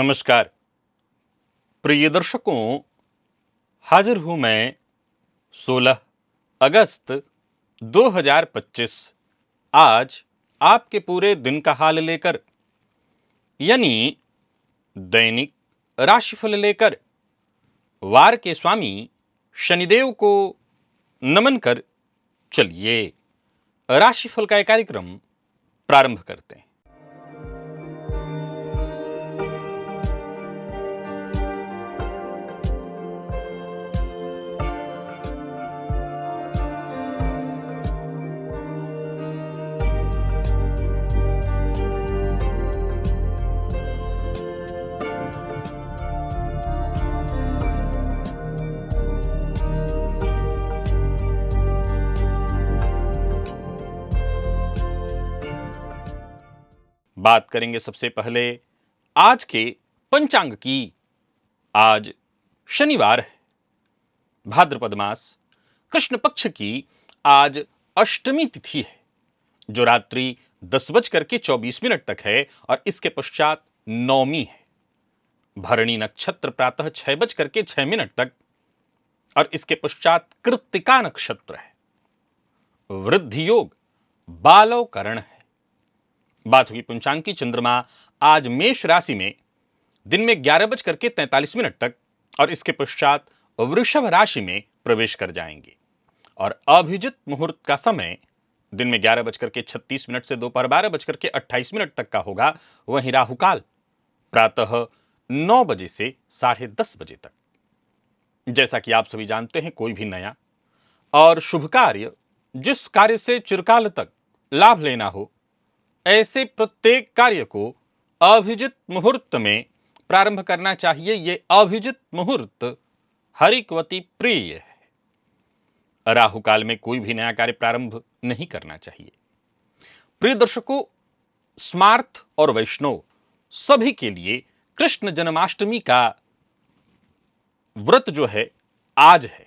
नमस्कार प्रिय दर्शकों, हाजिर हूं मैं 16 अगस्त 2025 आज आपके पूरे दिन का हाल लेकर, यानी दैनिक राशिफल लेकर वार के स्वामी शनिदेव को नमन कर चलिए राशिफल का एक कार्यक्रम प्रारंभ करते हैं। बात करेंगे सबसे पहले आज के पंचांग की। आज शनिवार है, भाद्रपद मास कृष्ण पक्ष की आज अष्टमी तिथि है, जो रात्रि 10:24 तक है और इसके पश्चात नवमी है। भरणी नक्षत्र प्रातः 6:06 तक और इसके पश्चात कृत्तिका नक्षत्र है। वृद्धि योग बालव करण है। बात हुई पंचांग की। चंद्रमा आज मेष राशि में दिन में 11:43 तक और इसके पश्चात वृषभ राशि में प्रवेश कर जाएंगे और अभिजित मुहूर्त का समय दिन में 11:36 से दोपहर 12:28 तक का होगा। वहीं राहुकाल प्रातः 9 बजे से 10:30 बजे तक। जैसा कि आप सभी जानते हैं, कोई भी नया और शुभ कार्य, जिस कार्य से चिरकाल तक लाभ लेना हो, ऐसे प्रत्येक कार्य को अभिजित मुहूर्त में प्रारंभ करना चाहिए। यह अभिजित मुहूर्त हरिकवती प्रिय है। राहु काल में कोई भी नया कार्य प्रारंभ नहीं करना चाहिए। प्रिय दर्शकों, स्मार्थ और वैष्णव सभी के लिए कृष्ण जन्माष्टमी का व्रत जो है आज है।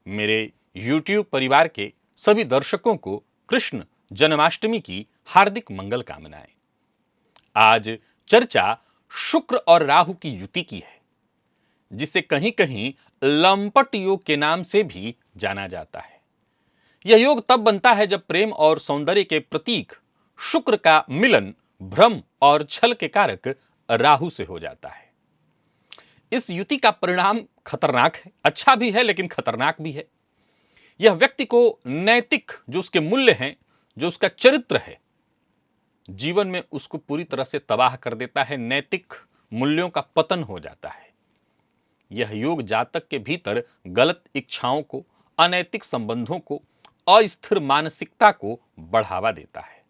मेरे YouTube परिवार के सभी दर्शकों को कृष्ण जन्माष्टमी की हार्दिक मंगल कामनाएं। आज चर्चा शुक्र और राहु की युति की है, जिसे कहीं कहीं लंपट योग के नाम से भी जाना जाता है। यह योग तब बनता है जब प्रेम और सौंदर्य के प्रतीक शुक्र का मिलन भ्रम और छल के कारक राहु से हो जाता है। इस युति का परिणाम खतरनाक है, अच्छा भी है लेकिन खतरनाक भी है। यह व्यक्ति को नैतिक जो उसके मूल्य हैं, जो उसका चरित्र है, जीवन में उसको पूरी तरह से तबाह कर देता है। नैतिक मूल्यों का पतन हो जाता है। यह योग जातक के भीतर गलत इच्छाओं को, अनैतिक संबंधों को, अस्थिर मानसिकता को बढ़ावा देता है।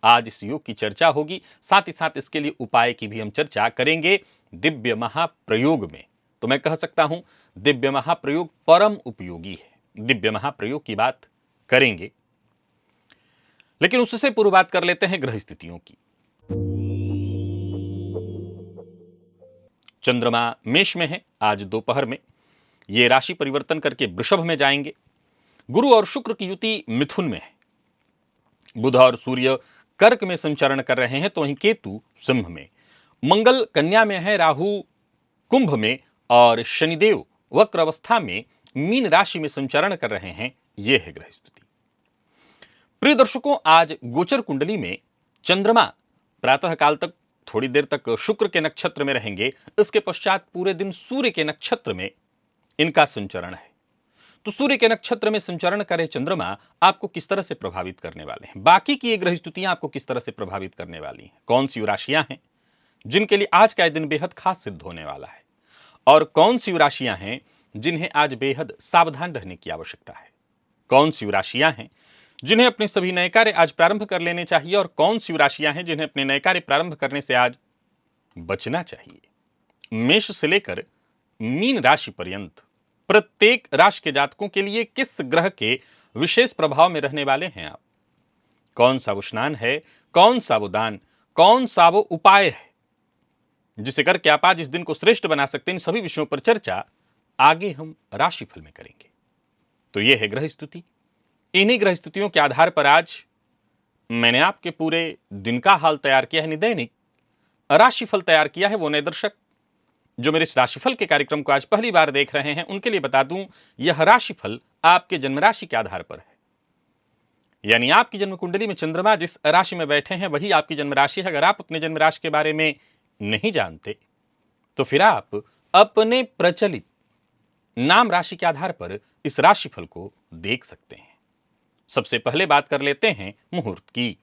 आज इस योग की चर्चा होगी, साथ ही साथ इसके लिए उपाय की भी हम चर्चा करेंगे दिव्य महाप्रयोग में। तो मैं कह सकता हूं, दिव्य महाप्रयोग परम उपयोगी है। दिव्य महाप्रयोग की बात करेंगे, लेकिन उससे पूर्व बात कर लेते हैं ग्रह स्थितियों की। चंद्रमा मेष में है, आज दोपहर में ये राशि परिवर्तन करके वृषभ में जाएंगे। गुरु और शुक्र की युति मिथुन में है। बुध और सूर्य कर्क में संचरण कर रहे हैं, तो वहीं केतु सिंह में। मंगल कन्या में है, राहु कुंभ में और शनिदेव वक्र अवस्था में मीन राशि में संचरण कर रहे हैं। यह है ग्रह स्थिति। प्रिय दर्शकों, आज गोचर कुंडली में चंद्रमा प्रातः काल तक थोड़ी देर तक शुक्र के नक्षत्र में रहेंगे। इसके पश्चात पूरे दिन सूर्य के नक्षत्र में इनका संचरण है। तो सूर्य के नक्षत्र में संचरण करे चंद्रमा आपको किस तरह से प्रभावित करने वाले हैं, बाकी की ये ग्रह स्थितियां आपको किस तरह से प्रभावित करने वाली हैं, कौन सी राशियां हैं जिनके लिए आज का दिन बेहद खास सिद्ध होने वाला है, और कौन सी राशियां हैं जिन्हें आज बेहद सावधान रहने की आवश्यकता है, कौन सी राशियां हैं जिन्हें अपने सभी नए कार्य आज प्रारंभ कर लेने चाहिए, और कौन सी राशियां हैं जिन्हें अपने नए कार्य प्रारंभ करने से आज बचना चाहिए। मेष से लेकर मीन राशि पर्यंत प्रत्येक राशि के जातकों के लिए किस ग्रह के विशेष प्रभाव में रहने वाले हैं आप, कौन सा वो स्नान है, कौन सा वो दान, कौन सा वो उपाय है जिसे करके आप आज इस दिन को श्रेष्ठ बना सकते हैं। इन सभी विषयों पर चर्चा आगे हम राशिफल में करेंगे। तो यह है ग्रह स्थिति। इन्हीं ग्रह स्थितियों के आधार पर आज मैंने आपके पूरे दिन का हाल तैयार किया है दैनिक राशिफल तैयार किया है। वो नए दर्शक जो मेरे इस राशिफल के कार्यक्रम को आज पहली बार देख रहे हैं, उनके लिए बता दूं, यह राशिफल आपके जन्म राशि के आधार पर है। यानी आपकी जन्म कुंडली में चंद्रमा जिस राशि में बैठे हैं वही आपकी जन्म राशि है। अगर आप अपने जन्म राशि के बारे में नहीं जानते तो फिर आप अपने प्रचलित नाम राशि के आधार पर इस राशिफल को देख सकते हैं। सबसे पहले बात कर लेते हैं मुहूर्त की।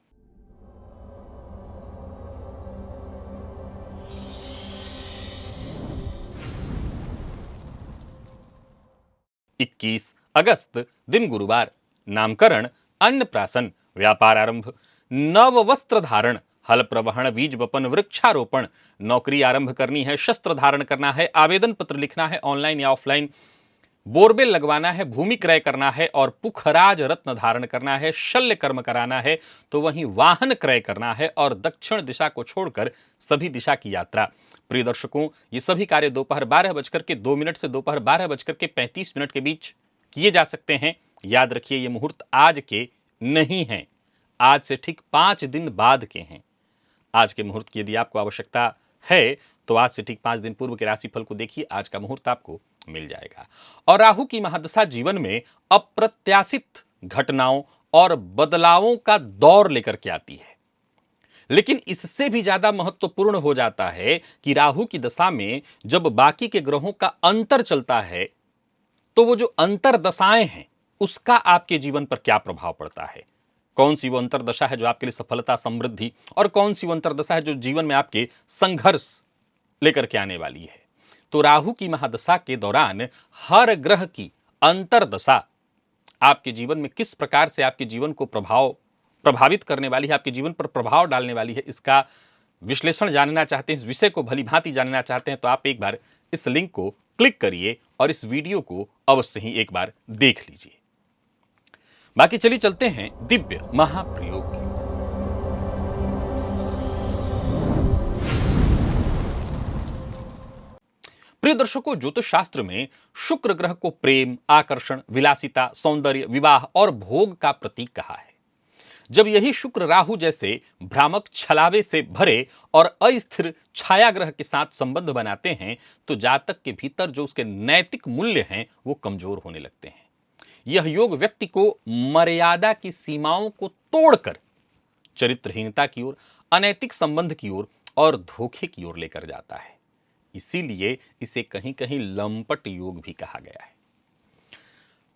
21 अगस्त दिन गुरुवार, नामकरण, अन्नप्राशन, व्यापार आरंभ, नव वस्त्र धारण, हल प्रवहन, बीज बपन, वृक्षारोपण, नौकरी आरंभ करनी है, शस्त्र धारण करना है, आवेदन पत्र लिखना है ऑनलाइन या ऑफलाइन, बोरवेल लगवाना है, भूमि क्रय करना है और पुखराज रत्न धारण करना है, शल्य कर्म कराना है, तो वहीं वाहन क्रय करना है और दक्षिण दिशा को छोड़कर सभी दिशा की यात्रा। प्रिय दर्शकों, ये सभी कार्य दोपहर 12:02 से दोपहर 12:35 के बीच किए जा सकते हैं। याद रखिए, ये मुहूर्त आज के नहीं हैं, आज से ठीक 5 दिन बाद के हैं। आज के मुहूर्त की यदि आपको आवश्यकता है तो आज से ठीक 5 दिन पूर्व के राशिफल को देखिए, आज का मुहूर्त आपको मिल जाएगा। और राहु की महादशा जीवन में अप्रत्याशित घटनाओं और बदलावों का दौर लेकर के आती है, लेकिन इससे भी ज्यादा महत्वपूर्ण हो जाता है कि राहु की दशा में जब बाकी के ग्रहों का अंतर चलता है तो वो जो अंतर दशाएं हैं उसका आपके जीवन पर क्या प्रभाव पड़ता है। कौन सी वो अंतरदशा है जो आपके लिए सफलता, समृद्धि, और कौन सी वो अंतरदशा है जो जीवन में आपके संघर्ष लेकर के आने वाली है। तो राहु की महादशा के दौरान हर ग्रह की अंतरदशा आपके जीवन में किस प्रकार से आपके जीवन को प्रभावित करने वाली है, आपके जीवन पर प्रभाव डालने वाली है, इसका विश्लेषण जानना चाहते हैं, इस विषय को भली भांति जानना चाहते हैं, तो आप एक बार इस लिंक को क्लिक करिए और इस वीडियो को अवश्य ही एक बार देख लीजिए। बाकी चलिए चलते हैं दिव्य महाप्रयोग की। प्रिय दर्शकों, ज्योतिष शास्त्र में शुक्र ग्रह को प्रेम, आकर्षण, विलासिता, सौंदर्य, विवाह और भोग का प्रतीक कहा है। जब यही शुक्र राहु जैसे भ्रामक छलावे से भरे और अस्थिर छाया ग्रह के साथ संबंध बनाते हैं तो जातक के भीतर जो उसके नैतिक मूल्य हैं वो कमजोर होने लगते हैं। यह योग व्यक्ति को मर्यादा की सीमाओं को तोड़कर चरित्रहीनता की ओर, अनैतिक संबंध की ओर और धोखे की ओर लेकर जाता है। इसीलिए इसे कहीं कहीं लंपट योग भी कहा गया है।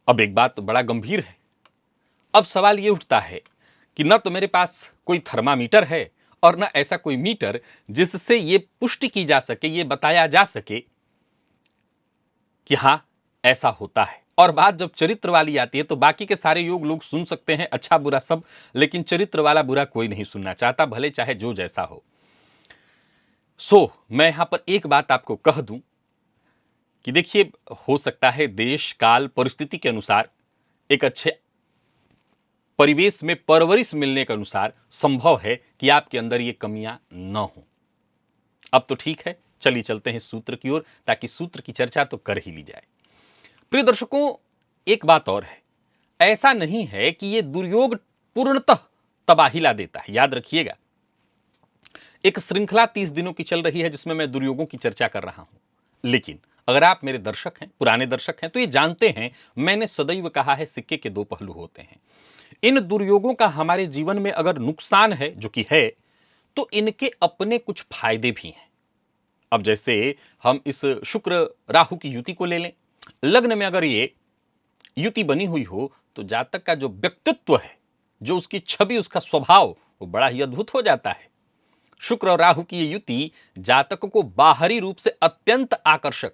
अब एक बात बड़ा गंभीर है। अब सवाल यह उठता है कि न तो मेरे पास कोई थर्मामीटर है और न ऐसा कोई मीटर जिससे यह पुष्टि की जा सके, यह बताया जा सके कि हां ऐसा होता है। और बात जब चरित्र वाली आती है तो बाकी के सारे योग लोग सुन सकते हैं, अच्छा बुरा सब, लेकिन चरित्र वाला बुरा कोई नहीं सुनना चाहता, भले चाहे जो जैसा हो। मैं यहां पर एक बात आपको कह दूं कि देखिए, हो सकता है देश काल परिस्थिति के अनुसार, एक अच्छे परिवेश में परवरिश मिलने के अनुसार संभव है कि आपके अंदर ये कमियां न हो। अब तो ठीक है, चलिए चलते हैं सूत्र की ओर, ताकि सूत्र की चर्चा तो कर ही ली जाए। प्रिय दर्शकों, एक बात और है, ऐसा नहीं है कि यह दुर्योग पूर्णतः तबाही ला देता है। याद रखिएगा, एक श्रृंखला 30 दिनों की चल रही है जिसमें मैं दुर्योगों की चर्चा कर रहा हूं। लेकिन अगर आप मेरे दर्शक हैं, पुराने दर्शक हैं, तो ये जानते हैं मैंने सदैव कहा है सिक्के के दो पहलू होते हैं। इन दुर्योगों का हमारे जीवन में अगर नुकसान है, जो कि है, तो इनके अपने कुछ फायदे भी हैं। अब जैसे हम इस शुक्र राहु की युति को ले लें, लग्न में अगर ये युति बनी हुई हो तो जातक का जो व्यक्तित्व है, जो उसकी छवि, उसका स्वभाव, वो बड़ा ही अद्भुत हो जाता है। शुक्र और राहु की ये युति जातक को बाहरी रूप से अत्यंत आकर्षक,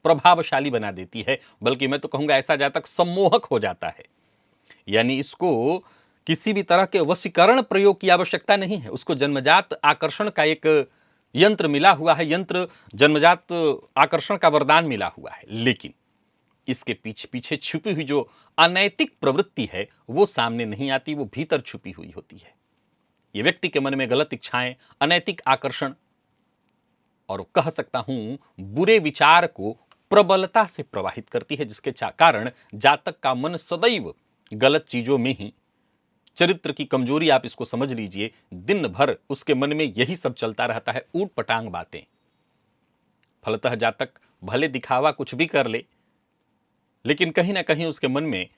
प्रभावशाली बना देती है, बल्कि मैं तो कहूंगा ऐसा जातक सम्मोहक हो जाता है। यानी इसको किसी भी तरह के वशीकरण प्रयोग की आवश्यकता नहीं है, उसको जन्मजात आकर्षण का एक यंत्र मिला हुआ है, यंत्र जन्मजात आकर्षण का वरदान मिला हुआ है। लेकिन इसके पीछे पीछे छुपी हुई जो अनैतिक प्रवृत्ति है वो सामने नहीं आती, वो भीतर छुपी हुई होती है। ये व्यक्ति के मन में गलत इच्छाएं, अनैतिक आकर्षण और कह सकता हूं बुरे विचार को प्रबलता से प्रवाहित करती है, जिसके कारण जातक का मन सदैव गलत चीजों में ही चरित्र की कमजोरी आप इसको समझ लीजिए। दिन भर उसके मन में यही सब चलता रहता है, ऊट पटांग बातें। फलतः जातक भले दिखावा कुछ भी कर ले, लेकिन कहीं ना कहीं उसके मन में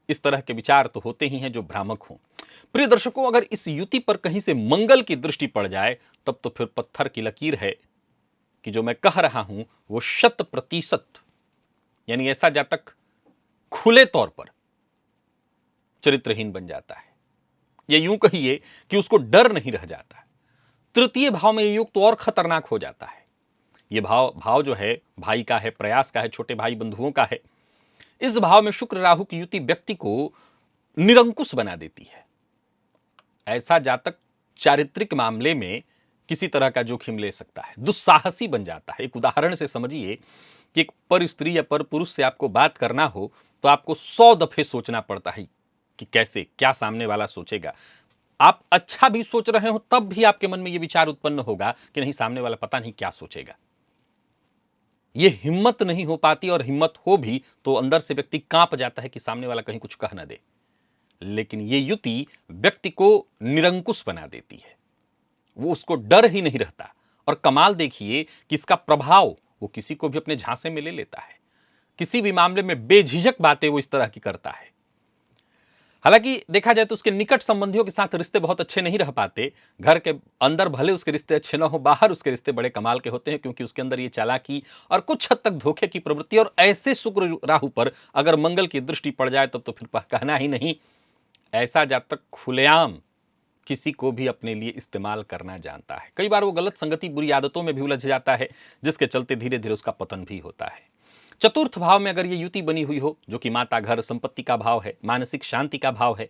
इस तरह के विचार तो होते ही हैं जो भ्रामक हों। प्रिय दर्शकों, अगर इस युति पर कहीं से मंगल की दृष्टि पड़ जाए तब तो फिर पत्थर की लकीर है कि जो मैं कह रहा हूं वो 100%, यानी ऐसा जातक खुले तौर पर चरित्रहीन बन जाता है, या यूं कहिए कि उसको डर नहीं रह जाता। तृतीय भाव में ये योग तो और खतरनाक हो जाता है। ये भाव जो है भाई का है, प्रयास का है, छोटे भाई बंधुओं का है। इस भाव में शुक्र राहु की युति व्यक्ति को निरंकुश बना देती है। ऐसा जातक चारित्रिक मामले में किसी तरह का जोखिम ले सकता है, दुस्साहसी बन जाता है। एक उदाहरण से समझिए कि एक पर स्त्री या पर पुरुष से आपको बात करना हो तो आपको 100 दफे सोचना पड़ता है कि कैसे, क्या सामने वाला सोचेगा। आप अच्छा भी सोच रहे हो तब भी आपके मन में यह विचार उत्पन्न होगा कि नहीं, सामने वाला पता नहीं क्या सोचेगा। यह हिम्मत नहीं हो पाती, और हिम्मत हो भी तो अंदर से व्यक्ति कांप जाता है कि सामने वाला कहीं कुछ कह न दे। लेकिन यह युति व्यक्ति को निरंकुश बना देती है, वो उसको डर ही नहीं रहता। और कमाल देखिए कि इसका प्रभाव वो किसी को भी अपने झांसे में ले लेता है। किसी भी मामले में बेझिझक बातें वो इस तरह की करता है। हालांकि देखा जाए तो उसके निकट संबंधियों के साथ रिश्ते बहुत अच्छे नहीं रह पाते। घर के अंदर भले उसके रिश्ते अच्छे ना हो, बाहर उसके रिश्ते बड़े कमाल के होते हैं, क्योंकि उसके अंदर ये चालाकी और कुछ हद तक धोखे की प्रवृत्ति। और ऐसे शुक्र राहु पर अगर मंगल की दृष्टि पड़ जाए तब तो फिर कहना ही नहीं। ऐसा जातक खुलेआम किसी को भी अपने लिए इस्तेमाल करना जानता है। कई बार वो गलत संगति, बुरी आदतों में भी उलझ जाता है, जिसके चलते धीरे धीरे उसका पतन भी होता है। चतुर्थ भाव में अगर ये युति बनी हुई हो, जो कि माता, घर, संपत्ति का भाव है, मानसिक शांति का भाव है,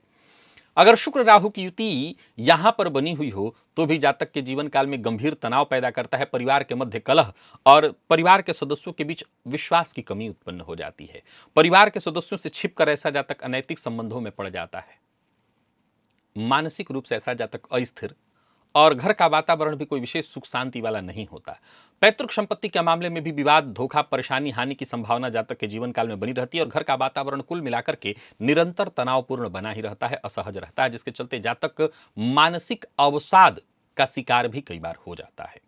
अगर शुक्र राहु की युति यहां पर बनी हुई हो तो भी जातक के जीवन काल में गंभीर तनाव पैदा करता है। परिवार के मध्य कलह और परिवार के सदस्यों के बीच विश्वास की कमी उत्पन्न हो जाती है। परिवार के सदस्यों से छिपकर ऐसा जातक अनैतिक संबंधों में पड़ जाता है। मानसिक रूप से ऐसा जातक अस्थिर, और घर का वातावरण भी कोई विशेष सुख शांति वाला नहीं होता। पैतृक संपत्ति के मामले में भी विवाद, धोखा, परेशानी, हानि की संभावना जातक के जीवन काल में बनी रहती है। और घर का वातावरण कुल मिलाकर के निरंतर तनावपूर्ण बना ही रहता है, असहज रहता है, जिसके चलते जातक मानसिक अवसाद का शिकार भी कई बार हो जाता है।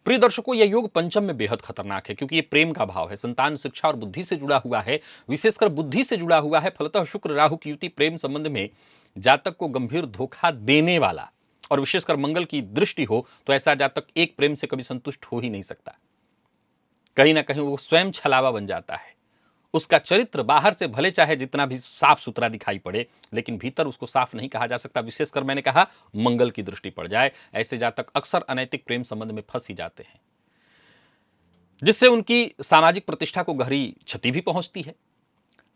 प्रिय दर्शकों, यह योग पंचम में बेहद खतरनाक है, क्योंकि यह प्रेम का भाव है, संतान, शिक्षा और बुद्धि से जुड़ा हुआ है, विशेषकर बुद्धि से जुड़ा हुआ है। फलतः शुक्र राहु की युति प्रेम संबंध में जातक को गंभीर धोखा देने वाला, और विशेषकर मंगल की दृष्टि हो तो ऐसा जातक एक प्रेम से कभी संतुष्ट हो ही नहीं सकता। कहीं ना कहीं वो स्वयं छलावा बन जाता है। उसका चरित्र बाहर से भले चाहे जितना भी साफ सुथरा दिखाई पड़े, लेकिन भीतर उसको साफ नहीं कहा जा सकता। विशेषकर मैंने कहा मंगल की दृष्टि पड़ जाए, ऐसे जातक अक्सर अनैतिक प्रेम संबंध में फंस ही जाते हैं, जिससे उनकी सामाजिक प्रतिष्ठा को गहरी क्षति भी पहुंचती है।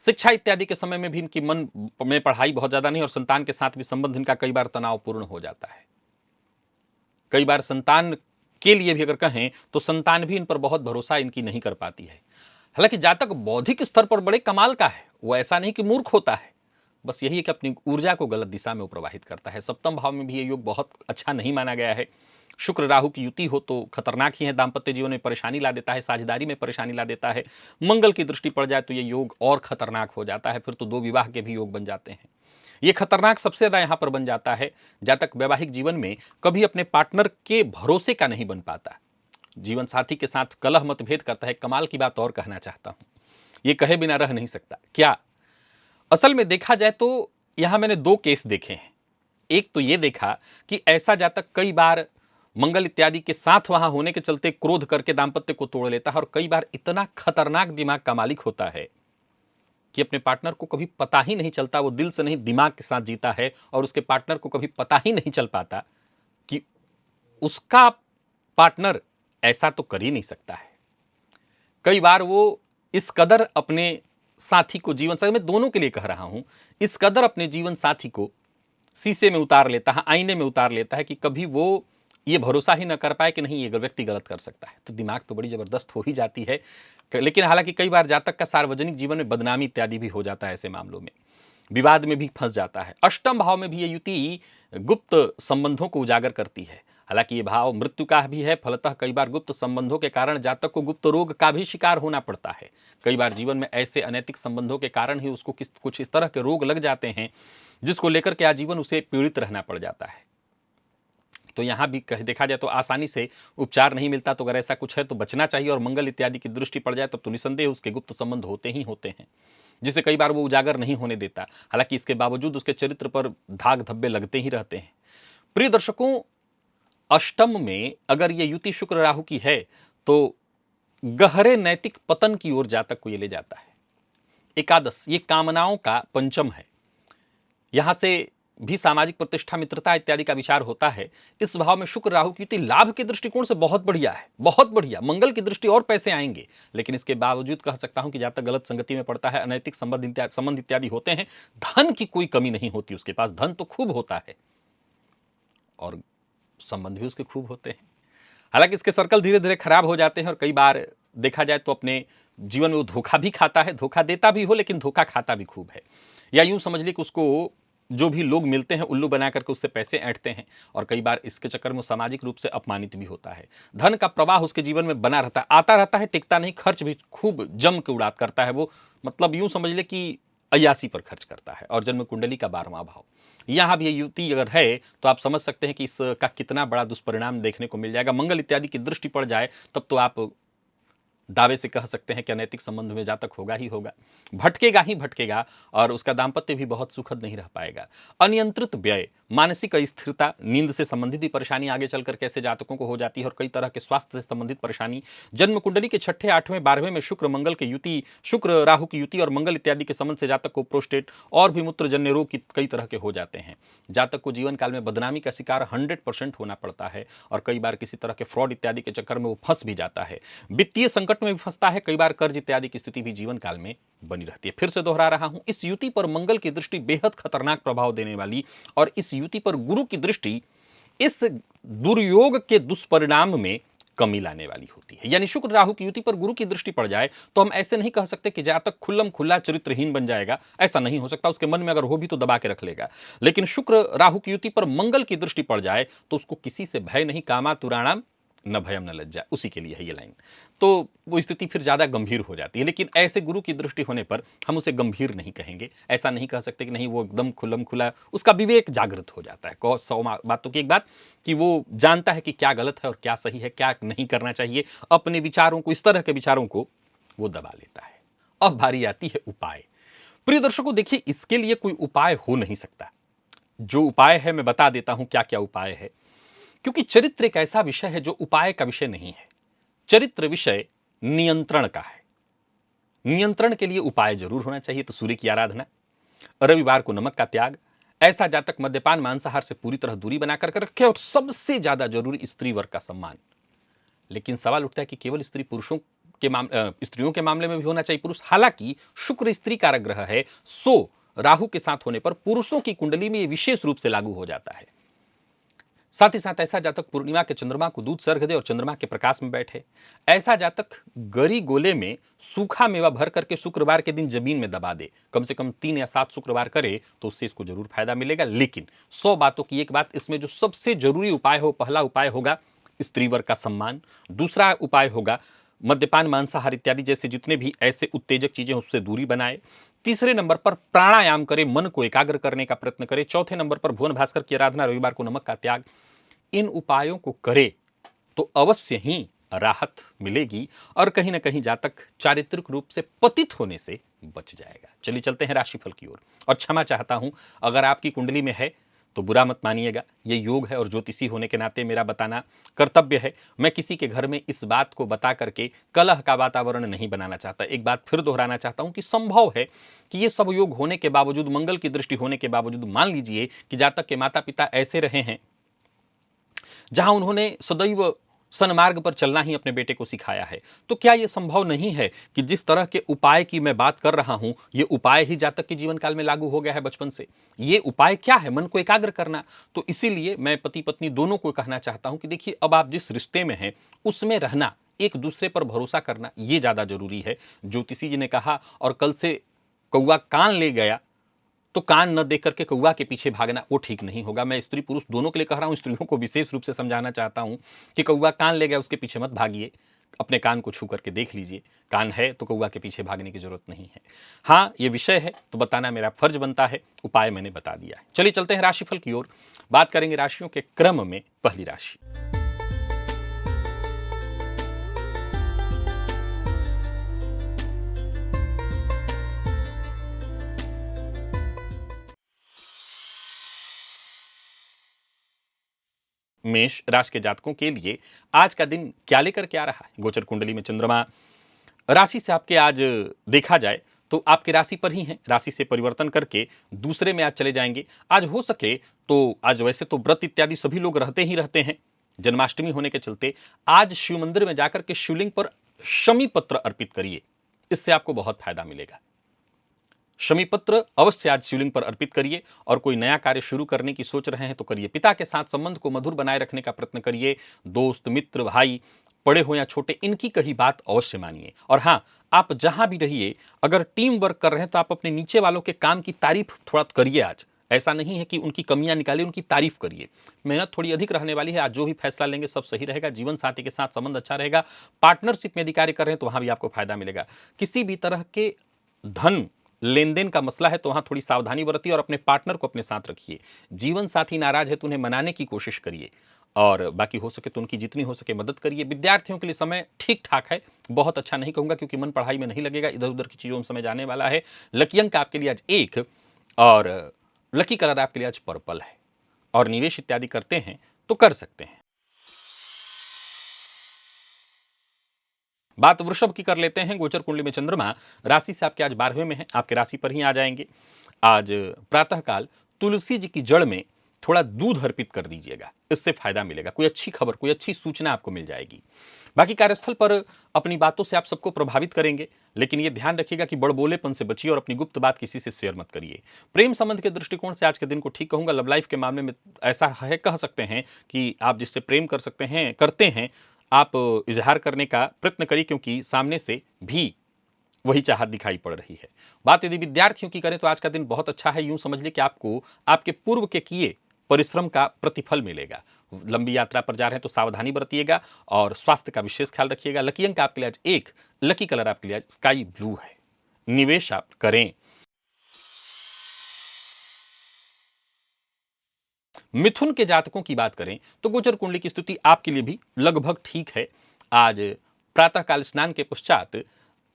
शिक्षा इत्यादि के समय में भी इनकी मन में पढ़ाई बहुत ज्यादा नहीं, और संतान के साथ भी संबंध इनका कई बार तनावपूर्ण हो जाता है। कई बार संतान के लिए भी अगर कहें तो संतान भी इन पर बहुत भरोसा इनकी नहीं कर पाती है। हालांकि जातक बौद्धिक स्तर पर बड़े कमाल का है, वो ऐसा नहीं कि मूर्ख होता है, बस यही है कि अपनी ऊर्जा को गलत दिशा में वो प्रवाहित करता है। सप्तम भाव में भी ये योग बहुत अच्छा नहीं माना गया है। शुक्र राहु की युति हो तो खतरनाक ही है, दाम्पत्य जीवन में परेशानी ला देता है, साझेदारी में परेशानी ला देता है। मंगल की दृष्टि पड़ जाए तो ये योग और खतरनाक हो जाता है, फिर तो 2 विवाह के भी योग बन जाते हैं। ये खतरनाक सबसे ज्यादा यहां पर बन जाता है, जातक वैवाहिक जीवन में कभी अपने पार्टनर के भरोसे का नहीं बन पाता, जीवन साथी के साथ कलह मतभेद करता है। कमाल की बात और कहना चाहता हूं, ये कहे बिना रह नहीं सकता। क्या असल में देखा जाए तो यहां मैंने 2 केस देखे हैं। एक तो ये देखा कि ऐसा जातक कई बार मंगल इत्यादि के साथ वहां होने के चलते क्रोध करके दाम्पत्य को तोड़ लेता है, और कई बार इतना खतरनाक दिमाग का मालिक होता है कि अपने पार्टनर को कभी पता ही नहीं चलता, वो दिल से नहीं दिमाग के साथ जीता है, और उसके पार्टनर को कभी पता ही नहीं चल पाता कि उसका पार्टनर ऐसा तो कर ही नहीं सकता है। कई बार वो इस कदर अपने साथी को, जीवन साथी, मैं दोनों के लिए कह रहा हूं, इस कदर अपने जीवन साथी को शीशे में उतार लेता है, आईने में उतार लेता है कि कभी वो ये भरोसा ही ना कर पाए कि नहीं ये व्यक्ति गलत कर सकता है। तो दिमाग तो बड़ी जबरदस्त हो ही जाती है। लेकिन हालांकि कई बार जातक का सार्वजनिक जीवन में बदनामी इत्यादि भी हो जाता है, ऐसे मामलों में विवाद में भी फंस जाता है। अष्टम भाव में भी ये युति गुप्त संबंधों को उजागर करती है। हालांकि ये भाव मृत्यु का भी है, फलतः कई बार गुप्त संबंधों के कारण जातक को गुप्त रोग का भी शिकार होना पड़ता है। कई बार जीवन में ऐसे अनैतिक संबंधों के कारण ही उसको कुछ इस तरह के रोग लग जाते हैं जिसको लेकर के आजीवन उसे पीड़ित रहना पड़ जाता है। तो यहाँ भी देखा जाए तो आसानी से उपचार नहीं मिलता, तो अगर ऐसा कुछ है तो बचना चाहिए, और मंगल इत्यादि की दृष्टि पड़ जाए तब तो निसंदेह उसके गुप्त संबंध होते ही होते हैं, जिसे कई बार वो उजागर नहीं होने देता। हालांकि इसके बावजूद उसके चरित्र पर धाग धब्बे लगते ही रहते हैं। प्रिय दर्शकों, अष्टम में अगर ये युति शुक्र राहु की है तो गहरे नैतिक पतन की ओर जातक को ये ले जाता है। एकादश ये कामनाओं का पंचम है, यहां से भी सामाजिक प्रतिष्ठा, मित्रता इत्यादि का विचार होता है। इस भाव में शुक्र राहु की युति लाभ के दृष्टिकोण से बहुत बढ़िया है, बहुत बढ़िया। मंगल की दृष्टि और पैसे आएंगे, लेकिन इसके बावजूद कह सकता हूं कि जातक गलत संगति में पड़ता है, अनैतिक संबंध इत्यादि होते हैं। धन की कोई कमी नहीं होती उसके पास, धन तो खूब होता है और संबंध भी उसके खूब होते हैं। हालांकि इसके सर्कल धीरे धीरे खराब हो जाते हैं, और कई बार देखा जाए तो अपने जीवन में वो धोखा भी खाता है, धोखा देता भी हो लेकिन धोखा खाता भी खूब है। या यूं समझ ली कि उसको जो भी लोग मिलते हैं उल्लू बना करके उससे पैसे ऐंठते हैं, और कई बार इसके चक्कर में सामाजिक रूप से अपमानित भी होता है। धन का प्रवाह उसके जीवन में बना रहता है, आता रहता है, टिकता नहीं। खर्च भी खूब जम के उड़ात करता है वो, मतलब यूं समझ ले कि अय्यासी पर खर्च करता है। और जन्म कुंडली का 12वां भाव, यहां भी ये युति अगर है तो आप समझ सकते हैं कि इसका कितना बड़ा दुष्परिणाम देखने को मिल जाएगा। मंगल इत्यादि की दृष्टि पड़ जाए तब तो आप दावे से कह सकते हैं कि अनैतिक संबंध में जातक होगा ही होगा, भटकेगा ही भटकेगा, और उसका दाम्पत्य भी बहुत सुखद नहीं रह पाएगा। अनियंत्रित व्यय, मानसिक अस्थिरता, नींद से संबंधित भी परेशानी आगे चलकर कैसे जातकों को हो जाती है, और कई तरह के स्वास्थ्य से संबंधित परेशानी। जन्म कुंडली के 6ठे, 8वें, 12वें में शुक्र मंगल की युति, शुक्र राहु की युति और मंगल इत्यादि के संबंध से जातक को प्रोस्टेट और भी मूत्रजन्य रोग की कई तरह के हो जाते हैं। जातक को जीवन काल में बदनामी का शिकार 100% होना पड़ता है, और कई बार किसी तरह के फ्रॉड इत्यादि के चक्कर में वो फंस भी जाता है, वित्तीय संकट में भी फंसता है, कई बार कर्ज इत्यादि की स्थिति भी जीवन काल में बनी रहती है। फिर से दोहरा रहा हूं, इस युति पर मंगल की दृष्टि बेहद खतरनाक प्रभाव देने वाली, और इस युति पर गुरु की दृष्टि इस दुर्योग के दुष्परिणाम में कमी लाने वाली होती है। यानी शुक्र राहु की युति पर गुरु की दृष्टि पड़ जाए तो हम ऐसे नहीं कह सकते कि जातक खुल्लम खुल्ला चरित्रहीन बन जाएगा, ऐसा नहीं हो सकता। उसके मन में अगर हो भी तो दबा के रख लेगा। लेकिन शुक्र राहु की युति पर मंगल की दृष्टि पड़ जाए तो उसको किसी से भय नहीं, कामा तुराणाम न भयम न लज्जा, उसी के लिए है ये लाइन। तो वो स्थिति फिर ज्यादा गंभीर हो जाती है। लेकिन ऐसे गुरु की दृष्टि होने पर हम उसे गंभीर नहीं कहेंगे, ऐसा नहीं कह सकते कि नहीं वो एकदम खुल्लम खुला, उसका विवेक जागृत हो जाता है। 100 बातों की एक बात कि वो जानता है कि क्या गलत है और क्या सही है, क्या नहीं करना चाहिए। अपने विचारों को, इस तरह के विचारों को वो दबा लेता है। अब बारी आती है उपाय। प्रिय दर्शकों, देखिए इसके लिए कोई उपाय हो नहीं सकता। जो उपाय है मैं बता देता हूं क्या क्या उपाय है, क्योंकि चरित्र एक ऐसा विषय है जो उपाय का विषय नहीं है। चरित्र विषय नियंत्रण का है। नियंत्रण के लिए उपाय जरूर होना चाहिए। तो सूर्य की आराधना, रविवार को नमक का त्याग, ऐसा जातक मद्यपान मांसाहार से पूरी तरह दूरी बनाकर रखे, और सबसे ज्यादा जरूरी स्त्री वर्ग का सम्मान। लेकिन सवाल उठता है कि केवल स्त्री पुरुषों के स्त्रियों के मामले में भी होना चाहिए पुरुष? हालांकि शुक्र स्त्री कारक ग्रह है, सो राहु के साथ होने पर पुरुषों की कुंडली में यह विशेष रूप से लागू हो जाता है। साथ ही साथ ऐसा जातक पूर्णिमा के चंद्रमा को दूध सर्घ दे और चंद्रमा के प्रकाश में बैठे। ऐसा जातक गरी गोले में सूखा मेवा भर करके शुक्रवार के दिन जमीन में दबा दे। कम से कम 3 या 7 शुक्रवार करे तो उससे इसको जरूर फायदा मिलेगा। लेकिन 100 बातों की एक बात, इसमें जो सबसे जरूरी उपाय हो, पहला उपाय होगा स्त्री वर्ग का सम्मान। दूसरा उपाय होगा मद्यपान मांसाहार इत्यादि जैसे जितने भी ऐसे उत्तेजक चीजें उससे दूरी बनाए। तीसरे नंबर पर प्राणायाम करे, मन को एकाग्र करने का प्रयत्न करे। चौथे नंबर पर भुवन भास्कर की आराधना, रविवार को नमक का त्याग। इन उपायों को करे तो अवश्य ही राहत मिलेगी, और कहीं ना कहीं जातक चारित्रिक रूप से पतित होने से बच जाएगा। चलिए चलते हैं राशिफल की ओर। और क्षमा चाहता हूं अगर आपकी कुंडली में है तो बुरा मत मानिएगा, ये योग है और ज्योतिषी होने के नाते मेरा बताना कर्तव्य है। मैं किसी के घर में इस बात को बता करके कलह का वातावरण नहीं बनाना चाहता। एक बात फिर दोहराना चाहता हूं कि संभव है कि ये सब योग होने के बावजूद, मंगल की दृष्टि होने के बावजूद, मान लीजिए कि जातक के माता पिता ऐसे रहे हैं जहां उन्होंने सदैव सन्मार्ग पर चलना ही अपने बेटे को सिखाया है, तो क्या यह संभव नहीं है कि जिस तरह के उपाय की मैं बात कर रहा हूं, यह उपाय ही जातक के जीवन काल में लागू हो गया है बचपन से? ये उपाय क्या है? मन को एकाग्र करना। तो इसीलिए मैं पति पत्नी दोनों को कहना चाहता हूं कि देखिए, अब आप जिस रिश्ते में हैं उसमें रहना, एक दूसरे पर भरोसा करना, यह ज्यादा जरूरी है। ज्योतिषी जी ने कहा, और कल से कौवा कान ले गया तो कान न देख करके कौवा के पीछे भागना वो ठीक नहीं होगा। मैं स्त्री पुरुष दोनों के लिए कह रहा हूं, स्त्रियों को विशेष रूप से समझाना चाहता हूं कि कौवा कान ले गया उसके पीछे मत भागिए, अपने कान को छू करके देख लीजिए। कान है तो कौवा के पीछे भागने की जरूरत नहीं है। हाँ, ये विषय है तो बताना मेरा फर्ज बनता है, उपाय मैंने बता दिया है। चलिए चलते हैं राशिफल की ओर। बात करेंगे राशियों के क्रम में। पहली राशि मेष राशि के जातकों के लिए आज का दिन क्या लेकर के आ रहा है। गोचर कुंडली में चंद्रमा राशि से आपके आज देखा जाए तो आपकी राशि पर ही है, राशि से परिवर्तन करके दूसरे में आज चले जाएंगे। आज हो सके तो आज वैसे तो व्रत इत्यादि सभी लोग रहते हैं, जन्माष्टमी होने के चलते आज शिव मंदिर में जाकर के शिवलिंग पर शमी पत्र अर्पित करिए, इससे आपको बहुत फायदा मिलेगा। शमी पत्र अवश्य आज शिवलिंग पर अर्पित करिए। और कोई नया कार्य शुरू करने की सोच रहे हैं तो करिए। पिता के साथ संबंध को मधुर बनाए रखने का प्रयत्न करिए। दोस्त मित्र भाई बड़े हो या छोटे, इनकी कही बात अवश्य मानिए। और हाँ, आप जहां भी रहिए, अगर टीम वर्क कर रहे हैं तो आप अपने नीचे वालों के काम की तारीफ थोड़ा करिए। आज ऐसा नहीं है कि उनकी कमियां निकालिए, उनकी तारीफ करिए। मेहनत थोड़ी अधिक रहने वाली है। आज जो भी फैसला लेंगे सब सही रहेगा। जीवन साथी के साथ संबंध अच्छा रहेगा। पार्टनरशिप में यदि कार्य कर रहे हैं तो वहां भी आपको फायदा मिलेगा। किसी भी तरह के धन लेन देन का मसला है तो वहां थोड़ी सावधानी बरतिए और अपने पार्टनर को अपने साथ रखिए। जीवन साथी नाराज है तो उन्हें मनाने की कोशिश करिए और बाकी हो सके तो उनकी जितनी हो सके मदद करिए। विद्यार्थियों के लिए समय ठीक ठाक है, बहुत अच्छा नहीं कहूंगा क्योंकि मन पढ़ाई में नहीं लगेगा, इधर उधर की चीजों में समय जाने वाला है। लकी अंक आपके लिए आज 1 और लकी कलर आपके लिए आज पर्पल है। और निवेश इत्यादि करते हैं तो कर सकते हैं। बात वृषभ की कर लेते हैं। गोचर कुंडली में चंद्रमा राशि से आपके आज 12वें में है, आपके राशि पर ही आ जाएंगे। आज प्रातःकाल तुलसी जी की जड़ में थोड़ा दूध अर्पित कर दीजिएगा, इससे फायदा मिलेगा। कोई अच्छी खबर, कोई अच्छी सूचना आपको मिल जाएगी। बाकी कार्यस्थल पर अपनी बातों से आप सबको प्रभावित करेंगे, लेकिन यह ध्यान रखिएगा कि बड़बोलेपन से बचिए और अपनी गुप्त बात किसी से शेयर मत करिए। प्रेम संबंध के दृष्टिकोण से आज के दिन को ठीक कहूंगा। लव लाइफ के मामले में ऐसा है, कह सकते हैं कि आप जिससे प्रेम कर सकते हैं, करते हैं, आप इजहार करने का प्रयत्न करिए क्योंकि सामने से भी वही चाहत दिखाई पड़ रही है। बात यदि विद्यार्थियों की करें तो आज का दिन बहुत अच्छा है। यूं समझ लें कि आपको आपके पूर्व के किए परिश्रम का प्रतिफल मिलेगा। लंबी यात्रा पर जा रहे हैं तो सावधानी बरतिएगा और स्वास्थ्य का विशेष ख्याल रखिएगा। लकी अंक आपके लिए आज 1, लकी कलर आपके लिए आज स्काई ब्लू है। निवेश आप करें। मिथुन के जातकों की बात करें तो गोचर कुंडली की स्थिति आपके लिए भी लगभग ठीक है। आज प्रातःकाल स्नान के पश्चात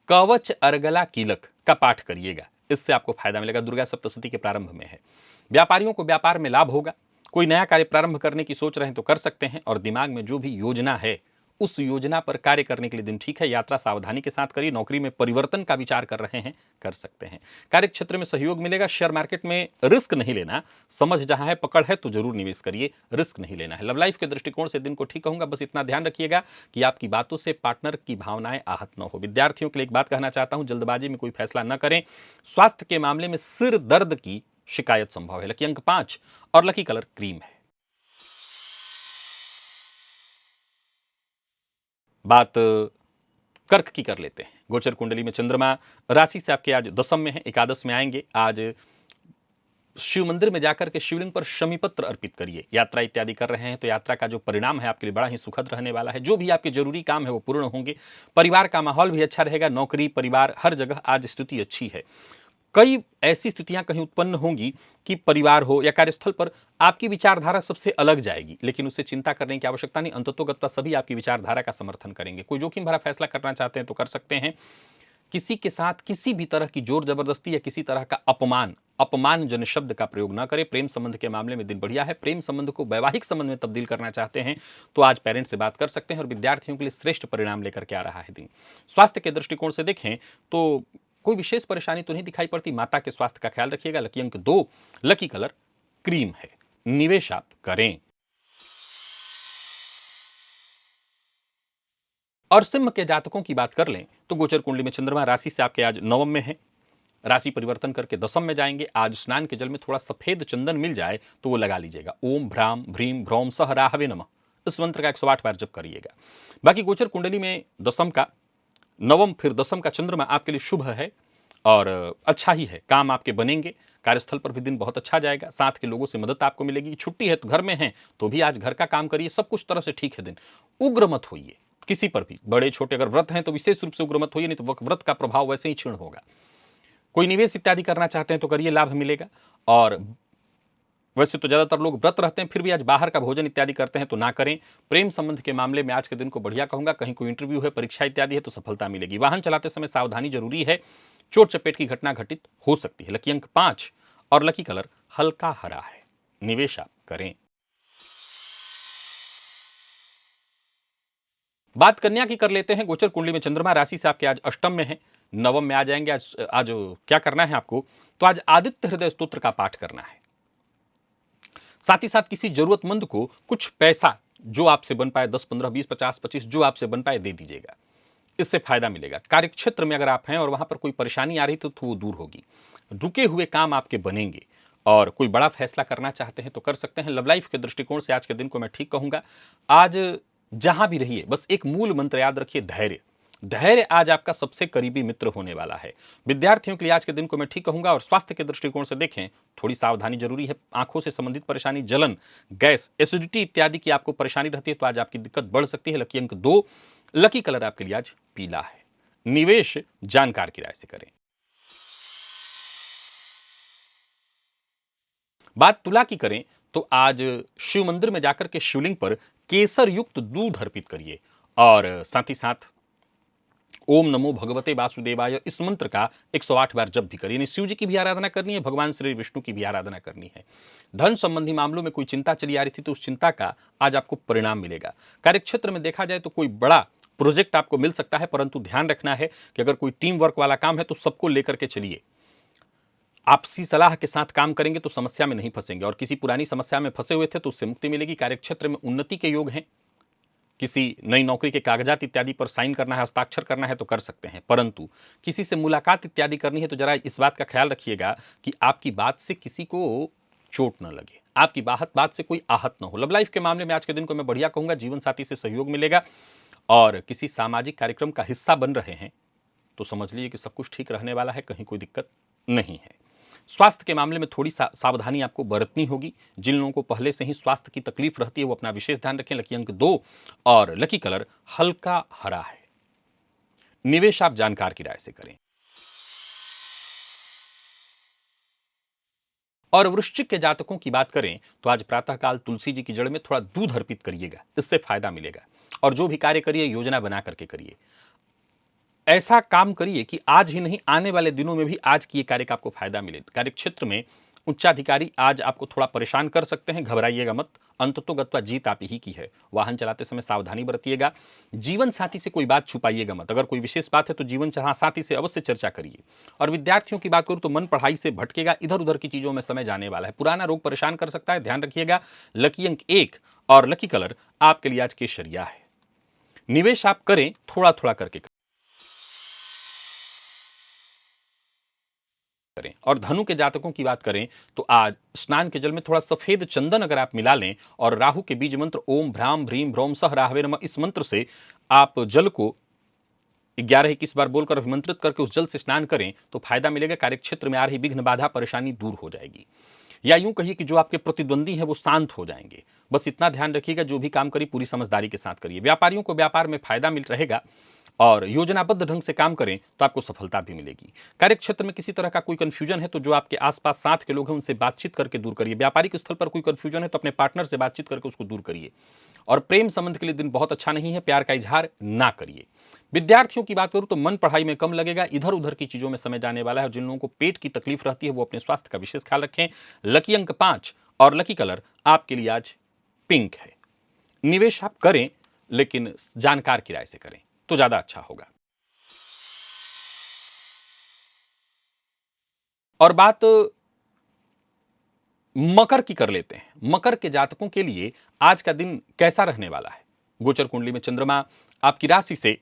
कवच अर्गला कीलक का पाठ करिएगा, इससे आपको फायदा मिलेगा। दुर्गा सप्तशती के प्रारंभ में है। व्यापारियों को व्यापार में लाभ होगा। कोई नया कार्य प्रारंभ करने की सोच रहे हैं तो कर सकते हैं। और दिमाग में जो भी योजना है उस योजना पर कार्य करने के लिए दिन ठीक है। यात्रा सावधानी के साथ करिए। नौकरी में परिवर्तन का विचार कर रहे हैं, कर सकते हैं। कार्य क्षेत्र में सहयोग मिलेगा। शेयर मार्केट में रिस्क नहीं लेना। समझ जहां है, पकड़ है तो जरूर निवेश करिए, रिस्क नहीं लेना है। लव लाइफ के दृष्टिकोण से दिन को ठीक कहूंगा। बस इतना ध्यान रखिएगा कि आपकी बातों से पार्टनर की भावनाएं आहत न हो। विद्यार्थियों के लिए एक बात कहना चाहता हूं, जल्दबाजी में कोई फैसला न करें। स्वास्थ्य के मामले में सिर दर्द की शिकायत संभव है। लकी अंक 5 और लकी कलर क्रीम है। बात कर्क की कर लेते हैं। गोचर कुंडली में चंद्रमा राशि से आपके आज 10 में है, एकादश में आएंगे। आज शिव मंदिर में जाकर के शिवलिंग पर शमी पत्र अर्पित करिए। यात्रा इत्यादि कर रहे हैं तो यात्रा का जो परिणाम है आपके लिए बड़ा ही सुखद रहने वाला है। जो भी आपके जरूरी काम है वो पूर्ण होंगे। परिवार का माहौल भी अच्छा रहेगा। नौकरी, परिवार, हर जगह आज स्थिति अच्छी है। कई ऐसी स्थितियां कहीं उत्पन्न होंगी कि परिवार हो या कार्यस्थल पर आपकी विचारधारा सबसे अलग जाएगी, लेकिन उससे चिंता करने की आवश्यकता नहीं। अंततोगत्वा सभी आपकी विचारधारा का समर्थन करेंगे। कोई जोखिम भरा फैसला करना चाहते हैं तो कर सकते हैं। किसी के साथ किसी भी तरह की जोर जबरदस्ती या किसी तरह का अपमानजनक शब्द का प्रयोग ना करें। प्रेम संबंध के मामले में दिन बढ़िया है। प्रेम संबंध को वैवाहिक संबंध में तब्दील करना चाहते हैं तो आज पेरेंट्स से बात कर सकते हैं और विद्यार्थियों के लिए श्रेष्ठ परिणाम लेकर के आ रहा है दिन। स्वास्थ्य के दृष्टिकोण से देखें तो कोई विशेष परेशानी तो नहीं दिखाई पड़ती। माता के स्वास्थ्य का ख्याल रखिएगा। लकी अंक 2, लकी कलर क्रीम है। निवेश आप करें। और सिंह के जातकों की बात कर लें तो गोचर कुंडली में चंद्रमा राशि से आपके आज 9 में है। राशि परिवर्तन करके 10 में जाएंगे। आज स्नान के जल में थोड़ा सफेद चंदन मिल जाए तो वो लगा लीजिएगा। ओम भ्राम भ्रीम भ्रौम सह राहवे नमः, इस मंत्र का 108 बार जप करिएगा। बाकी गोचर कुंडली में 10 का 9 फिर 10 का चंद्रमा आपके लिए शुभ है और अच्छा ही है। काम आपके बनेंगे। कार्यस्थल पर भी दिन बहुत अच्छा जाएगा, साथ के लोगों से मदद आपको मिलेगी। छुट्टी है तो घर में हैं तो भी आज घर का काम करिए, सब कुछ तरह से ठीक है दिन। उग्र मत होइए किसी पर भी, बड़े छोटे, अगर व्रत हैं तो विशेष रूप से उग्र मत होइए, नहीं तो व्रत का प्रभाव वैसे ही क्षीण होगा। कोई निवेश इत्यादि करना चाहते हैं तो करिए, लाभ मिलेगा। और वैसे तो ज्यादातर लोग व्रत रहते हैं, फिर भी आज बाहर का भोजन इत्यादि करते हैं तो ना करें। प्रेम संबंध के मामले में आज के दिन को बढ़िया कहूंगा। कहीं कोई इंटरव्यू है, परीक्षा इत्यादि है तो सफलता मिलेगी। वाहन चलाते समय सावधानी जरूरी है, चोट चपेट की घटना घटित हो सकती है। लकी अंक 5 और लकी कलर हल्का हरा है। निवेश आप करें। बात कन्या की कर लेते हैं। गोचर कुंडली में चंद्रमा राशि से आपके आज अष्टम में है, नवम में आ जाएंगे। आज क्या करना है आपको, तो आज आदित्य हृदय स्तोत्र का पाठ करना है। साथ ही साथ किसी जरूरतमंद को कुछ पैसा जो आपसे बन पाए, 10, 15, 20, 50, 25 जो आपसे बन पाए दे दीजिएगा, इससे फायदा मिलेगा। कार्यक्षेत्र में अगर आप हैं और वहां पर कोई परेशानी आ रही तो वो दूर होगी। रुके हुए काम आपके बनेंगे और कोई बड़ा फैसला करना चाहते हैं तो कर सकते हैं। लव लाइफ के दृष्टिकोण से आज के दिन को मैं ठीक कहूंगा। आज जहां भी रहिए बस एक मूल मंत्र याद रखिए, धैर्य। धैर्य आज आपका सबसे करीबी मित्र होने वाला है। विद्यार्थियों के लिए आज के दिन को मैं ठीक कहूंगा। और स्वास्थ्य के दृष्टिकोण से देखें, थोड़ी सावधानी जरूरी है। आंखों से संबंधित परेशानी, जलन, गैस, एसिडिटी इत्यादि की आपको परेशानी रहती है तो आज आपकी दिक्कत बढ़ सकती है। लकी अंक 2, लकी कलर आपके लिए आज पीला है। निवेश जानकार की राय से करें। बात तुला की करें तो आज शिव मंदिर में जाकर के शिवलिंग पर केसर युक्त दूध अर्पित करिए और साथ ही साथ ओम नमो भगवते वासुदेवाय इस मंत्र का 108 बार जप भी करिए। शिव जी की भी आराधना करनी है, भगवान श्री विष्णु की भी आराधना करनी है। धन संबंधी मामलों में कोई चिंता चली आ रही थी तो उस चिंता का आज आपको परिणाम मिलेगा। कार्यक्षेत्र में देखा जाए तो कोई बड़ा प्रोजेक्ट आपको मिल सकता है, परंतु ध्यान रखना है कि अगर कोई टीम वर्क वाला काम है तो सबको लेकर के चलिए। आपसी सलाह के साथ काम करेंगे तो समस्या में नहीं फंसेंगे, और किसी पुरानी समस्या में फंसे हुए थे तो उससे मुक्ति मिलेगी। कार्यक्षेत्र में उन्नति के योग हैं। किसी नई नौकरी के कागजात इत्यादि पर साइन करना है, हस्ताक्षर करना है तो कर सकते हैं, परंतु किसी से मुलाकात इत्यादि करनी है तो जरा इस बात का ख्याल रखिएगा कि आपकी बात से किसी को चोट न लगे, आपकी बात से कोई आहत न हो। लव लाइफ के मामले में आज के दिन को मैं बढ़िया कहूंगा। जीवन साथी से सहयोग मिलेगा और किसी सामाजिक कार्यक्रम का हिस्सा बन रहे हैं तो समझ लीजिए कि सब कुछ ठीक रहने वाला है, कहीं कोई दिक्कत नहीं है। स्वास्थ्य के मामले में थोड़ी सावधानी आपको बरतनी होगी। जिन लोगों को पहले से ही स्वास्थ्य की तकलीफ रहती है वो अपना विशेष ध्यान रखें। लकी अंक 2 और लकी कलर हल्का हरा है। निवेश आप जानकार की राय से करें। और वृश्चिक के जातकों की बात करें तो आज प्रातःकाल तुलसी जी की जड़ में थोड़ा दूध अर्पित करिएगा, इससे फायदा मिलेगा। और जो भी कार्य करिए योजना बना करके करिए। ऐसा काम करिए कि आज ही नहीं, आने वाले दिनों में भी आज किए कार्य का आपको फायदा मिले। कार्यक्षेत्र में उच्चाधिकारी आज आपको थोड़ा परेशान कर सकते हैं, घबराइएगा मत, अंततोगत्वा जीत आप ही की है। वाहन चलाते समय सावधानी बरतिएगा। जीवन साथी से कोई बात छुपाइएगा मत। अगर कोई विशेष बात है तो जीवन साथी से अवश्य चर्चा करिए। और विद्यार्थियों की बात करूं तो मन पढ़ाई से भटकेगा, इधर उधर की चीजों में समय जाने वाला है। पुराना रोग परेशान कर सकता है, ध्यान रखिएगा। लकी अंक 1 और लकी कलर आपके लिए आज केसरिया है। निवेश आप करें, थोड़ा थोड़ा करके करें। और धनु के जातकों की बात करें तो आज स्नान के जल में थोड़ा सफेद चंदन अगर आप मिला लें और राहु के बीज मंत्र ओम भ्राम भ्रीम भ्रौम सह राहवे नमः इस मंत्र से आप जल को 11-21 बार बोलकर अभिमंत्रित करके उस जल से स्नान करें तो फायदा मिलेगा। कार्यक्षेत्र में आ रही विघ्न बाधा परेशानी दूर हो जाएगी, या यूं कहिए कि जो आपके प्रतिद्वंदी हैं वो शांत हो जाएंगे। बस इतना ध्यान रखिएगा, जो भी काम करिए पूरी समझदारी के साथ करिए। व्यापारियों को व्यापार में फायदा मिल रहेगा और योजनाबद्ध ढंग से काम करें तो आपको सफलता भी मिलेगी। कार्यक्षेत्र में किसी तरह का कोई कंफ्यूजन है तो जो आपके आसपास साथ के लोग हैं उनसे बातचीत करके दूर करिए। व्यापारिक स्थल पर कोई कंफ्यूजन है तो अपने पार्टनर से बातचीत करके उसको दूर करिए। और प्रेम संबंध के लिए दिन बहुत अच्छा नहीं है, प्यार का इजहार ना करिए। विद्यार्थियों की बात करूं तो मन पढ़ाई में कम लगेगा, इधर उधर की चीजों में समय जाने वाला है। जिन लोगों को पेट की तकलीफ रहती है वो अपने स्वास्थ्य का विशेष ख्याल रखें। लकी अंक 5 और लकी कलर आपके लिए आज पिंक है। निवेश आप करें लेकिन जानकार की राय से करें तो ज्यादा अच्छा होगा। और बात मकर की कर लेते हैं। मकर के जातकों के लिए आज का दिन कैसा रहने वाला है। गोचर कुंडली में चंद्रमा आपकी राशि से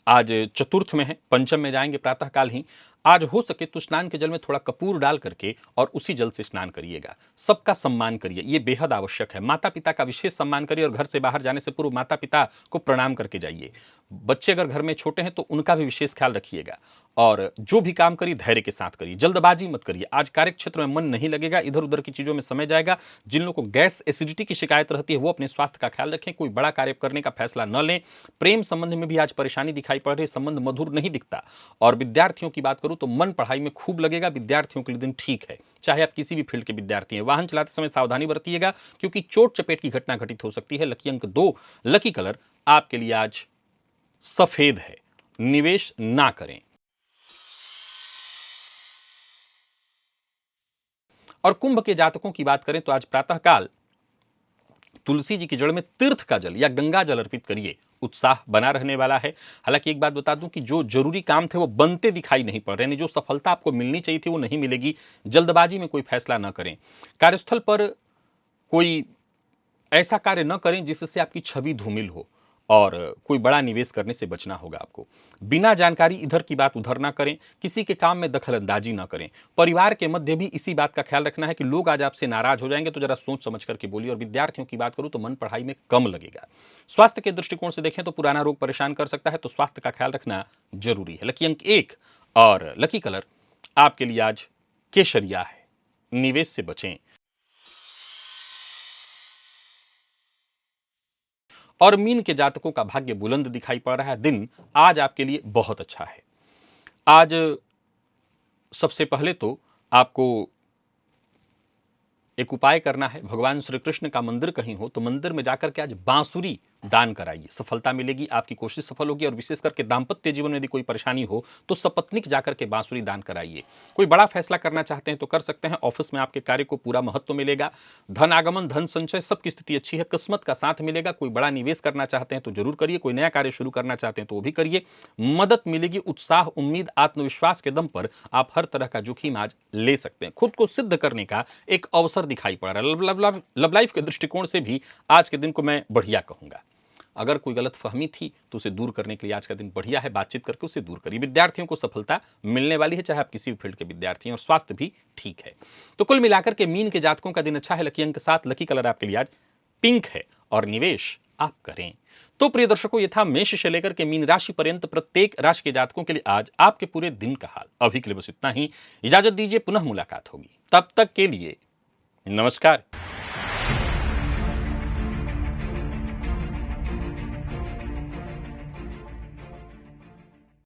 आज चतुर्थ में है, पंचम में जाएंगे प्रातःकाल ही। आज हो सके तो स्नान के जल में थोड़ा कपूर डाल करके और उसी जल से स्नान करिएगा। सबका सम्मान करिए, ये बेहद आवश्यक है। माता पिता का विशेष सम्मान करिए और घर से बाहर जाने से पूर्व माता पिता को प्रणाम करके जाइए। बच्चे अगर घर में छोटे हैं तो उनका भी विशेष ख्याल रखिएगा और जो भी काम करिए धैर्य के साथ करिए, जल्दबाजी मत करिए। आज कार्य क्षेत्र में मन नहीं लगेगा, इधर उधर की चीजों में समय जाएगा। जिन लोगों को गैस एसिडिटी की शिकायत रहती है वो अपने स्वास्थ्य का ख्याल रखें, कोई बड़ा कार्य करने का फैसला न लें। प्रेम संबंध में भी आज परेशानी दिखाई पड़ रही है, संबंध मधुर नहीं दिखता। और विद्यार्थियों की बात करूं तो मन पढ़ाई में खूब लगेगा, विद्यार्थियों के लिए दिन ठीक है, चाहे आप किसी भी फील्ड के विद्यार्थी हैं। वाहन चलाते समय सावधानी बरतिएगा क्योंकि चोट चपेट की घटना घटित हो सकती है। लकी अंक 2, लकी कलर आपके लिए आज सफेद है, निवेश ना करें। और कुंभ के जातकों की बात करें तो आज प्रातःकाल तुलसी जी की जड़ में तीर्थ का जल या गंगा जल अर्पित करिए, उत्साह बना रहने वाला है। हालांकि एक बात बता दूं कि जो जरूरी काम थे वो बनते दिखाई नहीं पड़ रहे, जो सफलता आपको मिलनी चाहिए थी वो नहीं मिलेगी। जल्दबाजी में कोई फैसला न करें। कार्यस्थल पर कोई ऐसा कार्य न करें जिससे आपकी छवि धूमिल हो और कोई बड़ा निवेश करने से बचना होगा आपको। बिना जानकारी इधर की बात उधर ना करें, किसी के काम में दखलंदाजी ना करें। परिवार के मध्य भी इसी बात का ख्याल रखना है कि लोग आज आपसे नाराज हो जाएंगे, तो जरा सोच समझ करके बोलिए। और विद्यार्थियों की बात करूं तो मन पढ़ाई में कम लगेगा। स्वास्थ्य के दृष्टिकोण से देखें तो पुराना रोग परेशान कर सकता है, तो स्वास्थ्य का ख्याल रखना जरूरी है। लकी अंक 1 और लकी कलर आपके लिए आज केसरिया है, निवेश से बचें। और मीन के जातकों का भाग्य बुलंद दिखाई पड़ रहा है। दिन आज आपके लिए बहुत अच्छा है। आज सबसे पहले तो आपको एक उपाय करना है। भगवान श्री कृष्ण का मंदिर कहीं हो तो मंदिर में जाकर के आज बांसुरी दान कराइए, सफलता मिलेगी, आपकी कोशिश सफल होगी। और विशेष करके दाम्पत्य जीवन में यदि कोई परेशानी हो तो सपत्नीक जाकर के बांसुरी दान कराइए। कोई बड़ा फैसला करना चाहते हैं तो कर सकते हैं। ऑफिस में आपके कार्य को पूरा महत्व मिलेगा। धन आगमन, धन संचय, सबकी स्थिति अच्छी है। किस्मत का साथ मिलेगा। कोई बड़ा निवेश करना चाहते हैं तो जरूर करिए। कोई नया कार्य शुरू करना चाहते हैं तो वो भी करिए, मदद मिलेगी। उत्साह, उम्मीद, आत्मविश्वास के दम पर आप हर तरह का जोखिम आज ले सकते हैं। खुद को सिद्ध करने का एक अवसर दिखाई पड़ रहा है। लव लाइफ के दृष्टिकोण से भी आज के दिन को मैं बढ़िया कहूंगा। अगर कोई गलत फहमी थी तो उसे दूर करने के लिए आज का दिन बढ़िया है। बातचीत करके उसे दूर करिए। विद्यार्थियों को सफलता मिलने वाली है, चाहे आप किसी भी फील्ड के विद्यार्थी हैं। और स्वास्थ्य भी ठीक है। तो कुल मिलाकर के मीन के जातकों का दिन अच्छा है। लकी अंक 7, लकी कलर आपके लिए आज पिंक है और निवेश आप करें। तो प्रिय दर्शकों, ये था मेष से लेकर के मीन राशि पर्यंत प्रत्येक राशि के जातकों के लिए आज आपके पूरे दिन का हाल। अभी के लिए बस इतना ही। इजाजत दीजिए, पुनः मुलाकात होगी। तब तक के लिए नमस्कार।